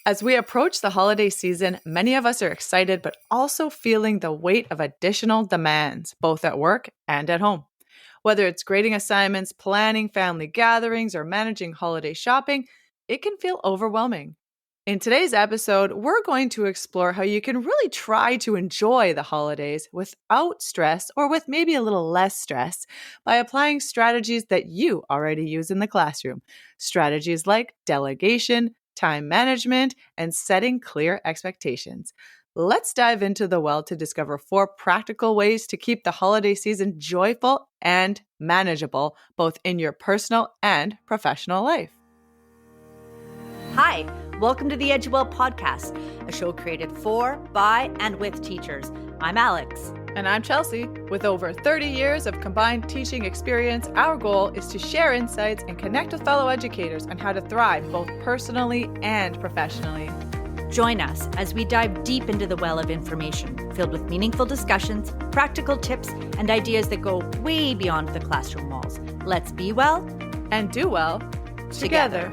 As we approach the holiday season, many of us are excited but also feeling the weight of additional demands, both at work and at home. Whether it's grading assignments, planning family gatherings, or managing holiday shopping, it can feel overwhelming. In today's episode, we're going to explore how you can really try to enjoy the holidays without stress or with maybe a little less stress by applying strategies that you already use in the classroom. Strategies like delegation, time management, and setting clear expectations. Let's dive into the well to discover 4 practical ways to keep the holiday season joyful and manageable, both in your personal and professional life. Hi, welcome to the Edgewell Podcast, a show created for, by, and with teachers. I'm Alex. And I'm Chelsea. With over 30 years of combined teaching experience, our goal is to share insights and connect with fellow educators on how to thrive both personally and professionally. Join us as we dive deep into the well of information, filled with meaningful discussions, practical tips, and ideas that go way beyond the classroom walls. Let's be well and do well together.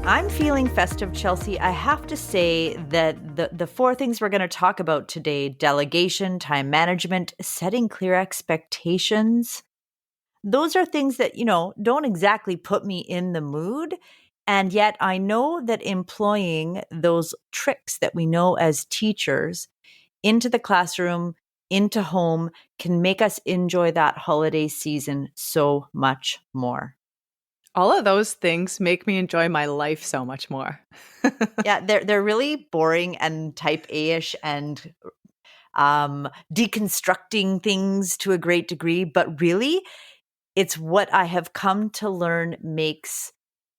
I'm feeling festive, Chelsea. I have to say that the 4 things we're going to talk about today, delegation, time management, setting clear expectations, those are things that, don't exactly put me in the mood. And yet I know that employing those tricks that we know as teachers into the classroom, into home, can make us enjoy that holiday season so much more. All of those things make me enjoy my life so much more. Yeah, they're really boring and type A-ish and deconstructing things to a great degree. But really, it's what I have come to learn makes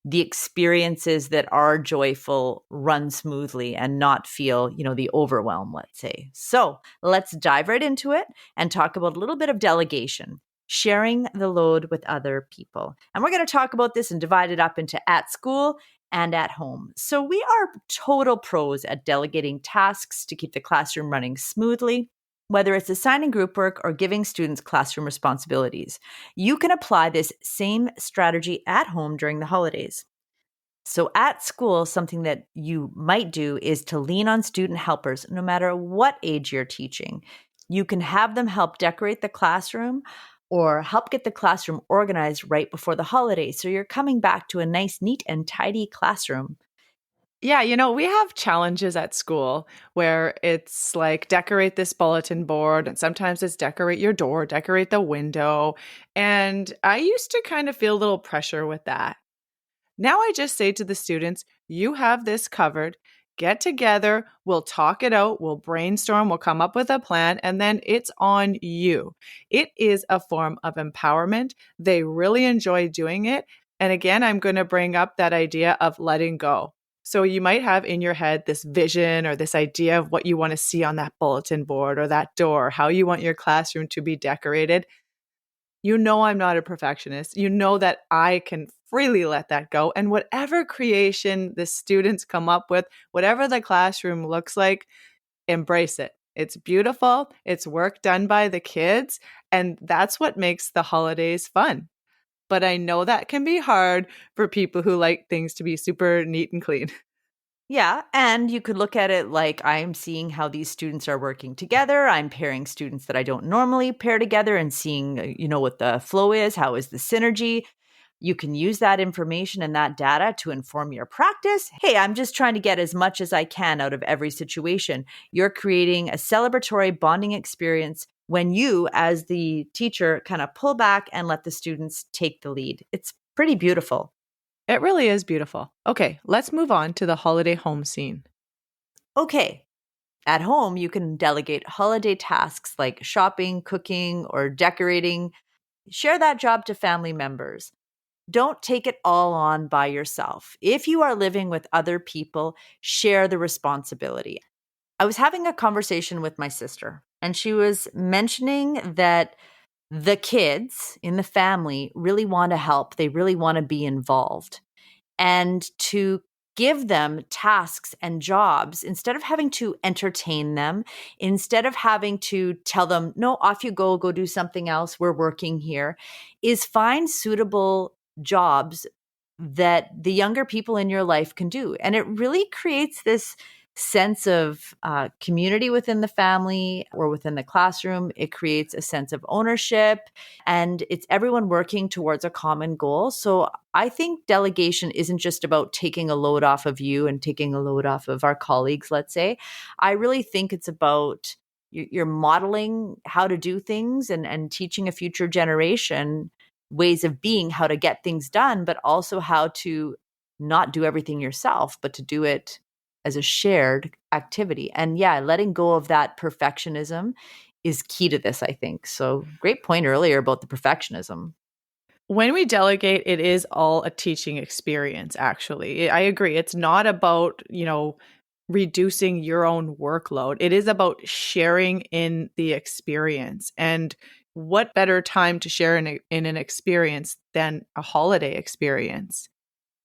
the experiences that are joyful run smoothly and not feel, the overwhelm, let's say. So let's dive right into it and talk about a little bit of delegation, sharing the load with other people. And we're going to talk about this and divide it up into at school and at home. So we are total pros at delegating tasks to keep the classroom running smoothly. Whether it's assigning group work or giving students classroom responsibilities, you can apply this same strategy at home during the holidays. So at school, something that you might do is to lean on student helpers, no matter what age you're teaching. You can have them help decorate the classroom or help get the classroom organized right before the holidays. So you're coming back to a nice, neat, and tidy classroom. Yeah, we have challenges at school where it's like decorate this bulletin board, and sometimes it's decorate your door, decorate the window. And I used to kind of feel a little pressure with that. Now I just say to the students, you have this covered. Get together, we'll talk it out, we'll brainstorm, we'll come up with a plan, and then it's on you. It is a form of empowerment. They really enjoy doing it. And again, I'm going to bring up that idea of letting go. So you might have in your head this vision or this idea of what you want to see on that bulletin board or that door, how you want your classroom to be decorated. You know I'm not a perfectionist. You know that I can freely let that go. And whatever creation the students come up with, whatever the classroom looks like, embrace it. It's beautiful. It's work done by the kids. And that's what makes the holidays fun. But I know that can be hard for people who like things to be super neat and clean. Yeah, and you could look at it like I'm seeing how these students are working together. I'm pairing students that I don't normally pair together and seeing, what the flow is, how is the synergy. You can use that information and that data to inform your practice. Hey, I'm just trying to get as much as I can out of every situation. You're creating a celebratory bonding experience when you, as the teacher, kind of pull back and let the students take the lead. It's pretty beautiful. It really is beautiful. Okay, let's move on to the holiday home scene. Okay, at home, you can delegate holiday tasks like shopping, cooking, or decorating. Share that job to family members. Don't take it all on by yourself. If you are living with other people, share the responsibility. I was having a conversation with my sister, and she was mentioning that the kids in the family really want to help. They really want to be involved. And to give them tasks and jobs, instead of having to entertain them, instead of having to tell them, no, off you go do something else, we're working here, is find suitable jobs that the younger people in your life can do. And it really creates this sense of community within the family or within the classroom. It creates a sense of ownership, and it's everyone working towards a common goal. So I think delegation isn't just about taking a load off of you and taking a load off of our colleagues, let's say. I really think it's about you're modeling how to do things and teaching a future generation ways of being, how to get things done, but also how to not do everything yourself, but to do it as a shared activity. And yeah, letting go of that perfectionism is key to this, I think. So great point earlier about the perfectionism. When we delegate, it is all a teaching experience, actually. I agree. It's not about, reducing your own workload. It is about sharing in the experience. And what better time to share in an experience than a holiday experience?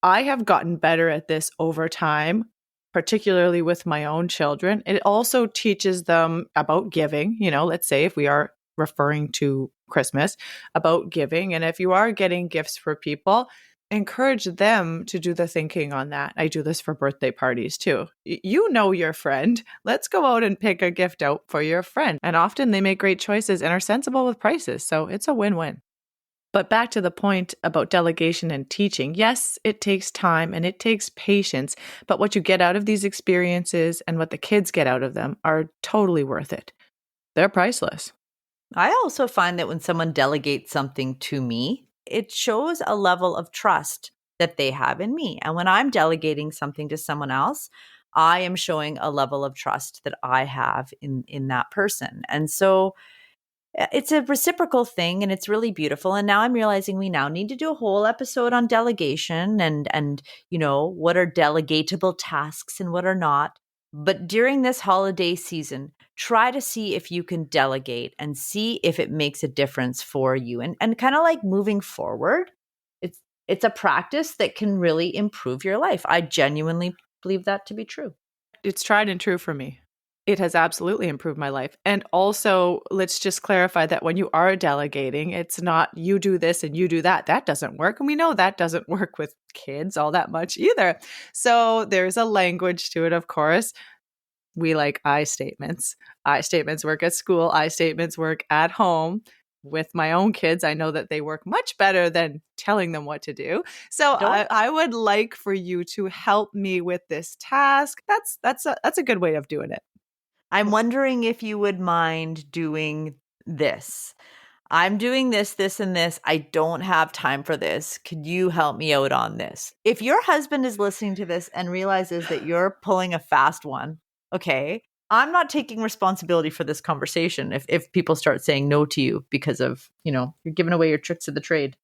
I have gotten better at this over time, particularly with my own children. It also teaches them about giving. Let's say if we are referring to Christmas, about giving. And if you are getting gifts for people, encourage them to do the thinking on that. I do this for birthday parties too. You know your friend. Let's go out and pick a gift out for your friend. And often they make great choices and are sensible with prices. So it's a win win. But back to the point about delegation and teaching, yes, it takes time and it takes patience, but what you get out of these experiences and what the kids get out of them are totally worth it. They're priceless. I also find that when someone delegates something to me, it shows a level of trust that they have in me. And when I'm delegating something to someone else, I am showing a level of trust that I have in that person. And so it's a reciprocal thing and it's really beautiful. And now I'm realizing we now need to do a whole episode on delegation and what are delegatable tasks and what are not. But during this holiday season, try to see if you can delegate and see if it makes a difference for you. And kind of like moving forward, it's a practice that can really improve your life. I genuinely believe that to be true. It's tried and true for me. It has absolutely improved my life. And also, let's just clarify that when you are delegating, it's not you do this and you do that. That doesn't work. And we know that doesn't work with kids all that much either. So there's a language to it, of course. We like I statements. I statements work at school. I statements work at home. With my own kids, I know that they work much better than telling them what to do. So Don't I would like for you to help me with this task. That's a good way of doing it. I'm wondering if you would mind doing this. I'm doing this, this, and this. I don't have time for this. Could you help me out on this? If your husband is listening to this and realizes that you're pulling a fast one, okay, I'm not taking responsibility for this conversation if people start saying no to you because of, you're giving away your tricks of the trade.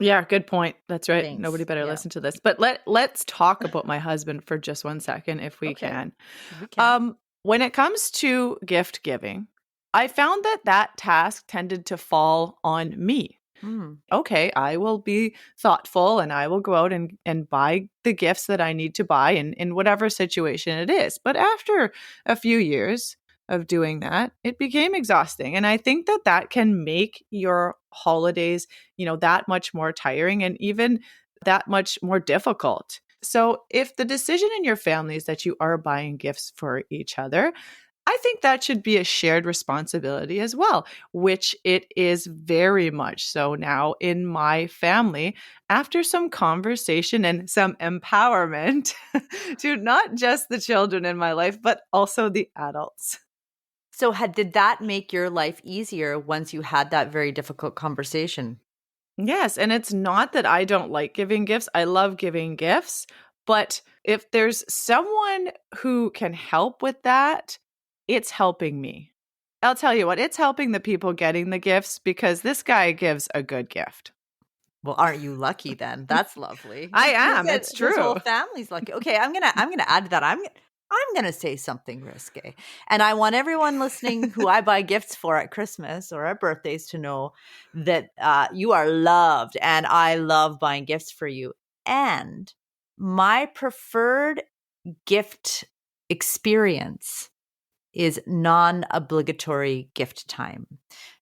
Yeah, good point. That's right. Nobody Thanks. better Yeah. listen to this. But let's talk about my husband for just 1 second if we Okay. can. We can. When it comes to gift giving, I found that task tended to fall on me. Mm. Okay, I will be thoughtful and I will go out and buy the gifts that I need to buy in whatever situation it is. But after a few years of doing that, it became exhausting. And I think that can make your holidays, that much more tiring and even that much more difficult. So if the decision in your family is that you are buying gifts for each other, I think that should be a shared responsibility as well, which it is very much so now in my family after some conversation and some empowerment to not just the children in my life, but also the adults. So did that make your life easier once you had that very difficult conversation? Yes, and it's not that I don't like giving gifts. I love giving gifts, but if there's someone who can help with that, it's helping me. I'll tell you what, it's helping the people getting the gifts because this guy gives a good gift. Well, aren't you lucky then? That's lovely. I His am, it's his whole true. family's lucky. Okay, I'm gonna add to that. I'm gonna say something risque, and I want everyone listening who I buy gifts for at Christmas or at birthdays to know that you are loved, and I love buying gifts for you. And my preferred gift experience is non-obligatory gift time.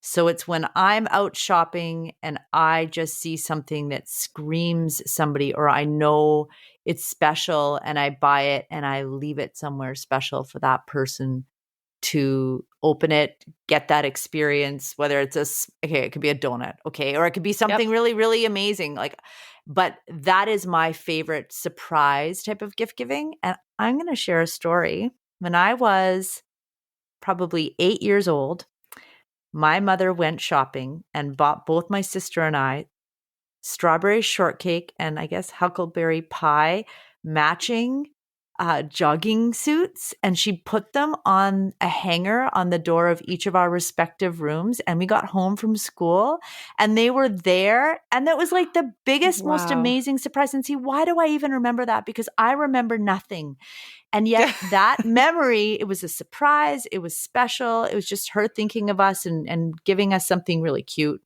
So it's when I'm out shopping and I just see something that screams somebody, or I know it's special and I buy it and I leave it somewhere special for that person to open it, get that experience, whether it's okay, it could be a donut, okay, or it could be Yep. something really, really amazing. Like, but that is my favorite surprise type of gift giving. And I'm going to share a story. When I was probably 8 years old, my mother went shopping and bought both my sister and I strawberry shortcake and I guess huckleberry pie matching jogging suits. And she put them on a hanger on the door of each of our respective rooms. And we got home from school and they were there. And that was like the biggest, most Wow. amazing surprise. And see, why do I even remember that? Because I remember nothing. And yet that memory, it was a surprise. It was special. It was just her thinking of us and giving us something really cute.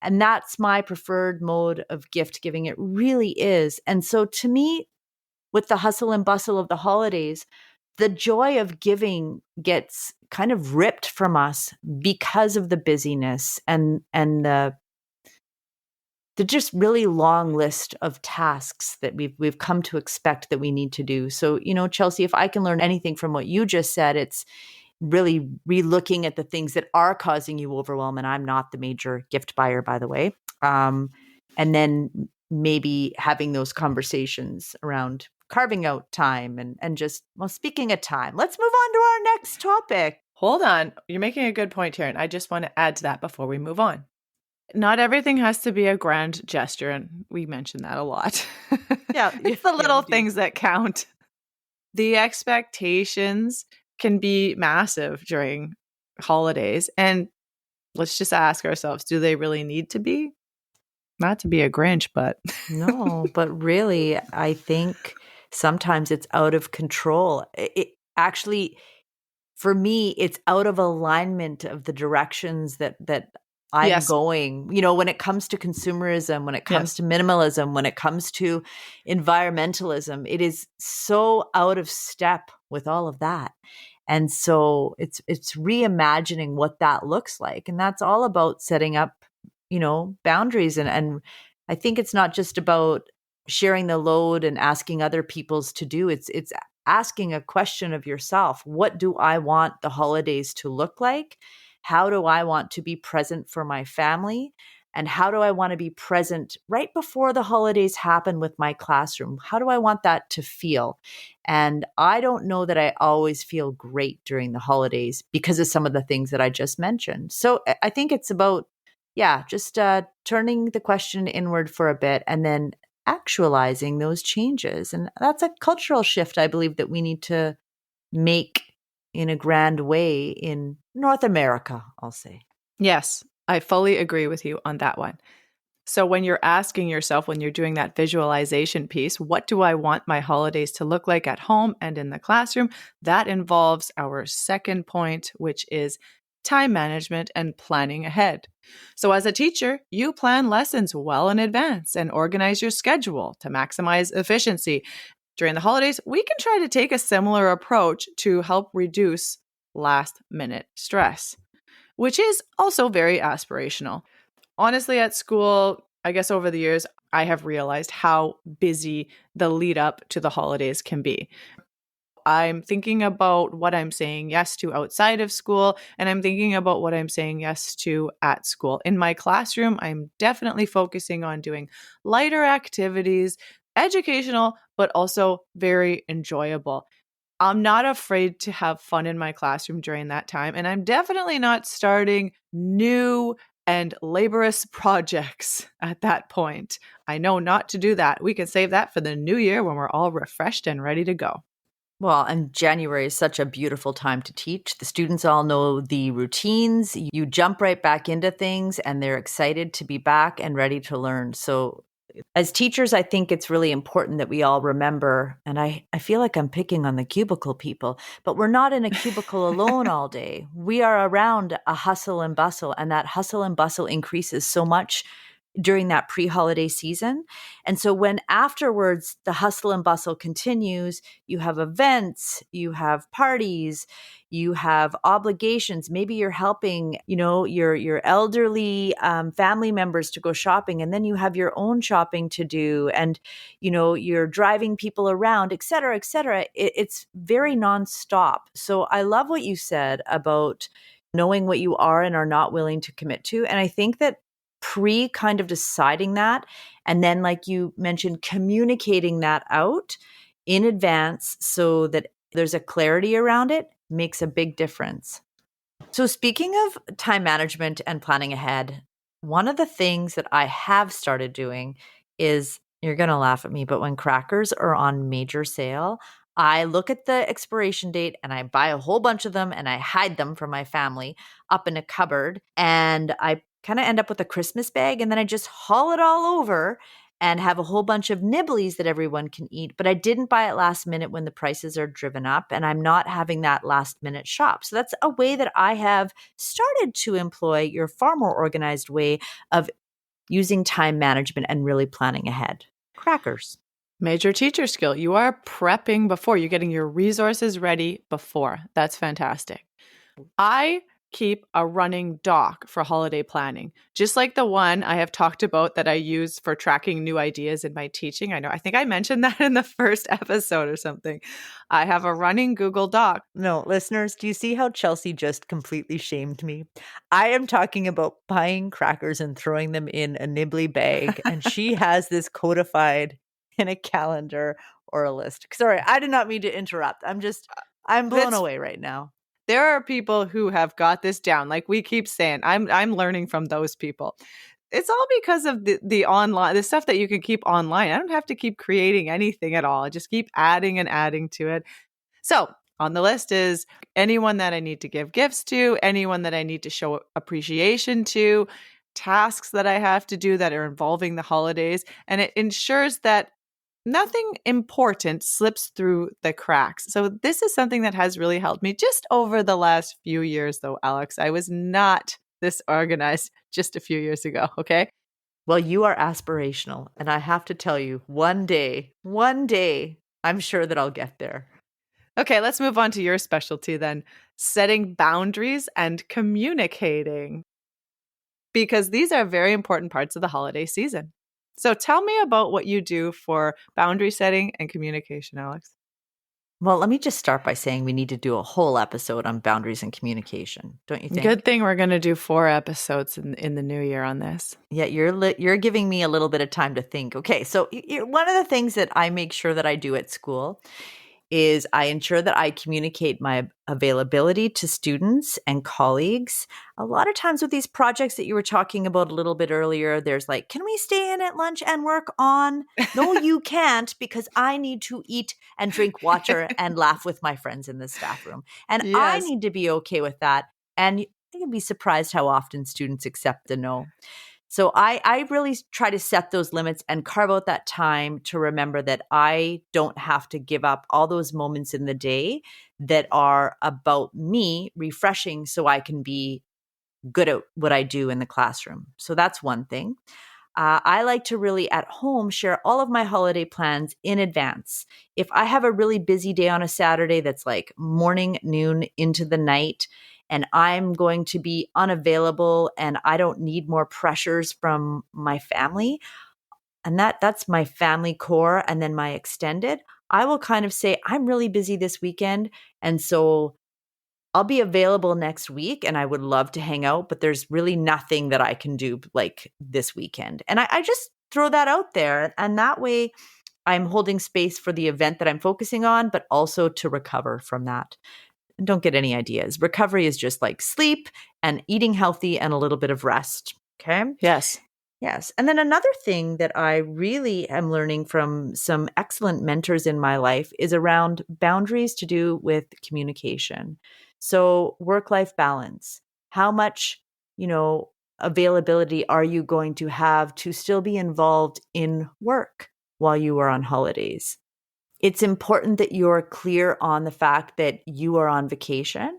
And that's my preferred mode of gift giving. It really is. And so to me, with the hustle and bustle of the holidays, the joy of giving gets kind of ripped from us because of the busyness and the just really long list of tasks that we've come to expect that we need to do. So, Chelsea, if I can learn anything from what you just said, it's really relooking at the things that are causing you overwhelm. And I'm not the major gift buyer, by the way. And then maybe having those conversations around carving out time and just, well, speaking of time, let's move on to our next topic. Hold on. You're making a good point here. And I just want to add to that before we move on. Not everything has to be a grand gesture. And we mention that a lot. Yeah. It's the Yeah, we little do. things that count. The expectations can be massive during holidays. And let's just ask ourselves, do they really need to be? Not to be a Grinch, but No, but really, I think sometimes it's out of control. It actually, for me, it's out of alignment of the directions that I'm yes, going. When it comes to consumerism, when it comes yes. to minimalism, when it comes to environmentalism, it is so out of step with all of that. And so it's reimagining what that looks like. And that's all about setting up, boundaries. And I think it's not just about sharing the load and asking other people's to do. It's asking a question of yourself. What do I want the holidays to look like? How do I want to be present for my family? And how do I want to be present right before the holidays happen with my classroom? How do I want that to feel? And I don't know that I always feel great during the holidays because of some of the things that I just mentioned. So I think it's about, yeah, just turning the question inward for a bit and then actualizing those changes. And that's a cultural shift, I believe, that we need to make in a grand way in North America, I'll say. Yes, I fully agree with you on that one. So, when you're asking yourself, when you're doing that visualization piece, what do I want my holidays to look like at home and in the classroom? That involves our second point, which is time management and planning ahead. So, as a teacher, you plan lessons well in advance and organize your schedule to maximize efficiency. During the holidays, we can try to take a similar approach to help reduce last minute stress, which is also very aspirational. Honestly, at school, I guess over the years, I have realized how busy the lead up to the holidays can be. I'm thinking about what I'm saying yes to outside of school, and I'm thinking about what I'm saying yes to at school. In my classroom, I'm definitely focusing on doing lighter activities, educational, but also very enjoyable. I'm not afraid to have fun in my classroom during that time. And I'm definitely not starting new and laborious projects at that point. I know not to do that. We can save that for the new year when we're all refreshed and ready to go. Well, and January is such a beautiful time to teach. The students all know the routines. You jump right back into things and they're excited to be back and ready to learn. So, as teachers, I think it's really important that we all remember, and I feel like I'm picking on the cubicle people, but we're not in a cubicle alone all day. We are around a hustle and bustle, and that hustle and bustle increases so much during that pre-holiday season. And so when afterwards the hustle and bustle continues, you have events, you have parties, you have obligations. Maybe you're helping, your elderly family members to go shopping, and then you have your own shopping to do, and you're driving people around, et cetera, et cetera. It's very nonstop. So I love what you said about knowing what you are and are not willing to commit to. And I think that pre kind of deciding that, and then, like you mentioned, communicating that out in advance so that there's a clarity around it makes a big difference. So, speaking of time management and planning ahead, one of the things that I have started doing is, you're going to laugh at me, but when crackers are on major sale, I look at the expiration date and I buy a whole bunch of them and I hide them from my family up in a cupboard. And I kind of end up with a Christmas bag, and then I just haul it all over and have a whole bunch of nibblies that everyone can eat. But I didn't buy it last minute when the prices are driven up, and I'm not having that last minute shop. So that's a way that I have started to employ your far more organized way of using time management and really planning ahead. Crackers. Major teacher skill. You are prepping before. You're getting your resources ready before. That's fantastic. I keep a running doc for holiday planning, just like the one I have talked about that I use for tracking new ideas in my teaching. I think I mentioned that in the first episode or something. I have a running Google Doc. No, listeners, do you see how Chelsea just completely shamed me? I am talking about buying crackers and throwing them in a nibbly bag, and she has this codified in a calendar or a list. Sorry, I did not mean to interrupt. I'm blown away right now. There are people who have got this down. Like we keep saying, I'm learning from those people. It's all because of the online, the stuff that you can keep online. I don't have to keep creating anything at all. I just keep adding and adding to it. So on the list is anyone that I need to give gifts to, anyone that I need to show appreciation to, tasks that I have to do that are involving the holidays. And it ensures that nothing important slips through the cracks. So this is something that has really helped me just over the last few years, though, Alex. I was not this organized just a few years ago, okay? Well, you are aspirational, and I have to tell you, one day, I'm sure that I'll get there. Okay, let's move on to your specialty then, setting boundaries and communicating, because these are very important parts of the holiday season. So tell me about what you do for boundary setting and communication, Alex. Well, let me just start by saying we need to do a whole episode on boundaries and communication, don't you think? Good thing we're going to do 4 episodes in the new year on this. Yeah, you're giving me a little bit of time to think. Okay, so one of the things that I make sure that I do at school is I ensure that I communicate my availability to students and colleagues. A lot of times with these projects that you were talking about a little bit earlier, there's like, can we stay in at lunch and work on? No, you can't, because I need to eat and drink water and laugh with my friends in the staff room. And I Yes. need to be okay with that. And you'd be surprised how often students accept a no. So I really try to set those limits and carve out that time to remember that I don't have to give up all those moments in the day that are about me refreshing so I can be good at what I do in the classroom. So that's one thing. I like to really at home share all of my holiday plans in advance. If I have a really busy day on a Saturday that's like morning, noon into the night, and I'm going to be unavailable and I don't need more pressures from my family, and that's my family core and then my extended, I will kind of say, I'm really busy this weekend. And so I'll be available next week and I would love to hang out, but there's really nothing that I can do like this weekend. And I just throw that out there. And that way I'm holding space for the event that I'm focusing on, but also to recover from that. And don't get any ideas. Recovery is just like sleep and eating healthy and a little bit of rest. Okay. Yes. Yes. And then another thing that I really am learning from some excellent mentors in my life is around boundaries to do with communication. So, work-life balance. How much, availability are you going to have to still be involved in work while you are on holidays? It's important that you're clear on the fact that you are on vacation,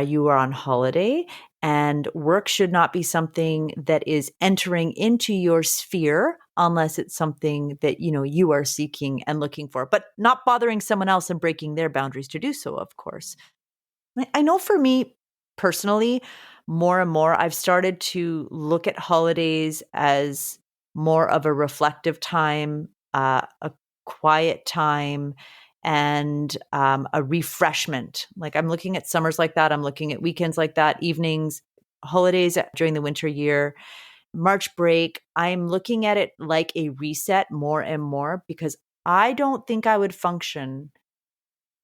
you are on holiday, And work should not be something that is entering into your sphere unless it's something that, you are seeking and looking for, but not bothering someone else and breaking their boundaries to do so, of course. I know for me personally, more and more, I've started to look at holidays as more of a reflective time, a quiet time, and a refreshment. Like I'm looking at summers like that. I'm looking at weekends like that, evenings, holidays during the winter year, March break. I'm looking at it like a reset more and more because I don't think I would function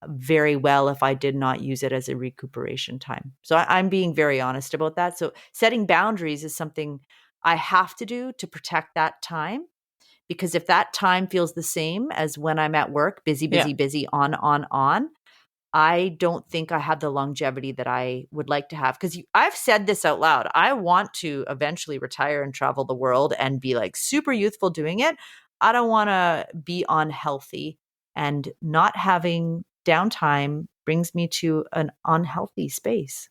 very well if I did not use it as a recuperation time. So I'm being very honest about that. So setting boundaries is something I have to do to protect that time. Because if that time feels the same as when I'm at work, busy, Yeah. busy, busy, on, I don't think I have the longevity that I would like to have. Because I've said this out loud. I want to eventually retire and travel the world and be like super youthful doing it. I don't want to be unhealthy, and not having downtime brings me to an unhealthy space.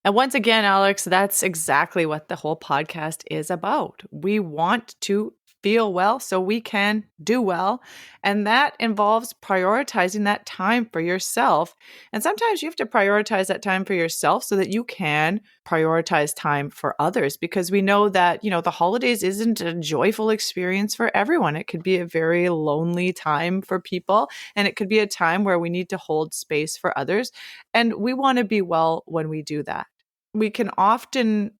And once again, Alex, that's exactly what the whole podcast is about. We want to feel well so we can do well. And that involves prioritizing that time for yourself. And sometimes you have to prioritize that time for yourself so that you can prioritize time for others, because we know that, the holidays isn't a joyful experience for everyone. It could be a very lonely time for people, and it could be a time where we need to hold space for others. And we want to be well when we do that. We can often,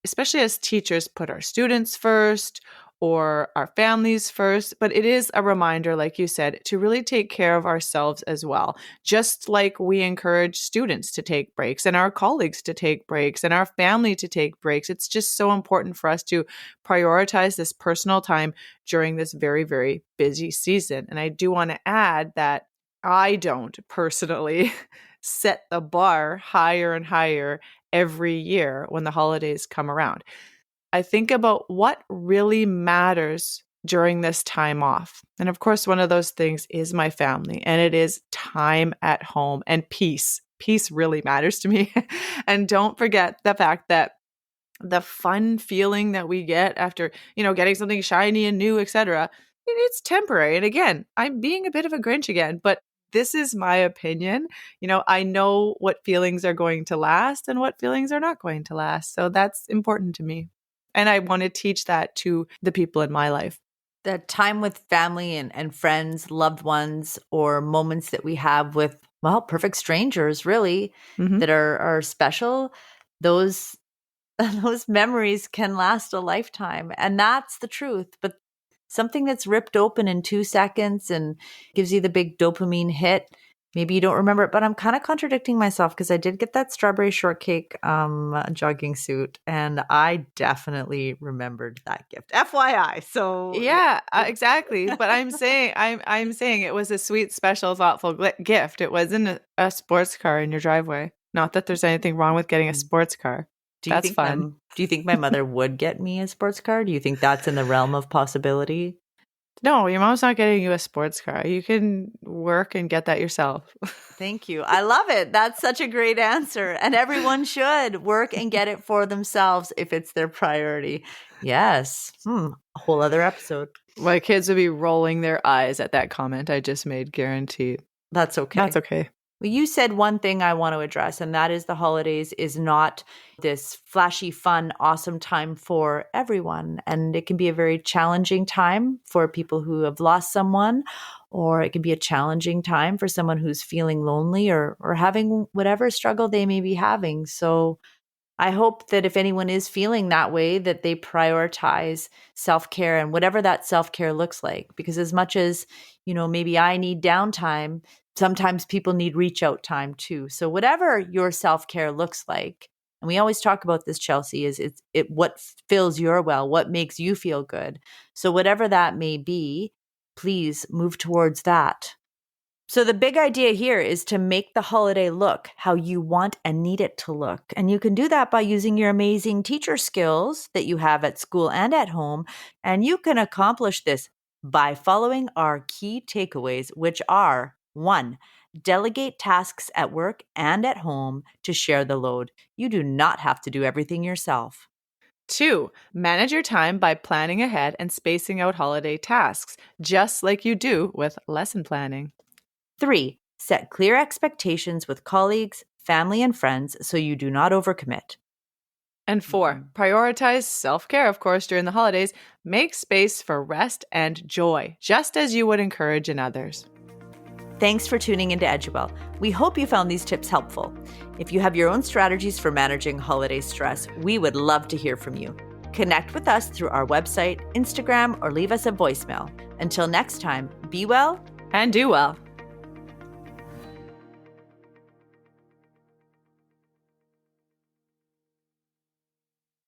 especially as teachers, put our students first or our families first, but it is a reminder, like you said, to really take care of ourselves as well. Just like we encourage students to take breaks and our colleagues to take breaks and our family to take breaks. It's just so important for us to prioritize this personal time during this very, very busy season. And I do want to add that I don't personally set the bar higher and higher every year when the holidays come around. I think about what really matters during this time off. And of course, one of those things is my family, and it is time at home and peace. Peace really matters to me. And don't forget the fact that the fun feeling that we get after, getting something shiny and new, etc., it's temporary. And again, I'm being a bit of a Grinch again, but this is my opinion. I know what feelings are going to last and what feelings are not going to last. So that's important to me. And I want to teach that to the people in my life. The time with family and friends, loved ones, or moments that we have with, well, perfect strangers, really, Mm-hmm. that are special, those those memories can last a lifetime. And that's the truth. But something that's ripped open in 2 seconds and gives you the big dopamine hit, maybe you don't remember it. But I'm kind of contradicting myself because I did get that strawberry shortcake jogging suit, and I definitely remembered that gift. FYI. So Yeah, exactly. But I'm saying it was a sweet, special, thoughtful gift. It wasn't a sports car in your driveway. Not that there's anything wrong with getting a sports car. do you That's think my fun. do you think my mother would get me a sports car? Do you think that's in the realm of possibility? No, your mom's not getting you a sports car. You can work and get that yourself. Thank you. I love it. That's such a great answer. And everyone should work and get it for themselves if it's their priority. Yes. A whole other episode. My kids would be rolling their eyes at that comment I just made, guaranteed. That's okay. That's okay. Well, you said one thing I want to address, and that is the holidays is not this flashy, fun, awesome time for everyone. And it can be a very challenging time for people who have lost someone, or it can be a challenging time for someone who's feeling lonely or having whatever struggle they may be having. So I hope that if anyone is feeling that way, that they prioritize self-care and whatever that self-care looks like. Because as much as, maybe I need downtime, sometimes people need reach out time too. So whatever your self-care looks like, and we always talk about this, Chelsea, is it what fills your well, what makes you feel good. So whatever that may be, please move towards that. So the big idea here is to make the holiday look how you want and need it to look. And you can do that by using your amazing teacher skills that you have at school and at home. And you can accomplish this by following our key takeaways, which are: 1, Delegate tasks at work and at home to share the load. You do not have to do everything yourself. 2, manage your time by planning ahead and spacing out holiday tasks, just like you do with lesson planning. 3, set clear expectations with colleagues, family, and friends so you do not overcommit. And 4, prioritize self care, of course, during the holidays. Make space for rest and joy, just as you would encourage in others. Thanks for tuning into Eduwell. We hope you found these tips helpful. If you have your own strategies for managing holiday stress, we would love to hear from you. Connect with us through our website, Instagram, or leave us a voicemail. Until next time, be well And do well.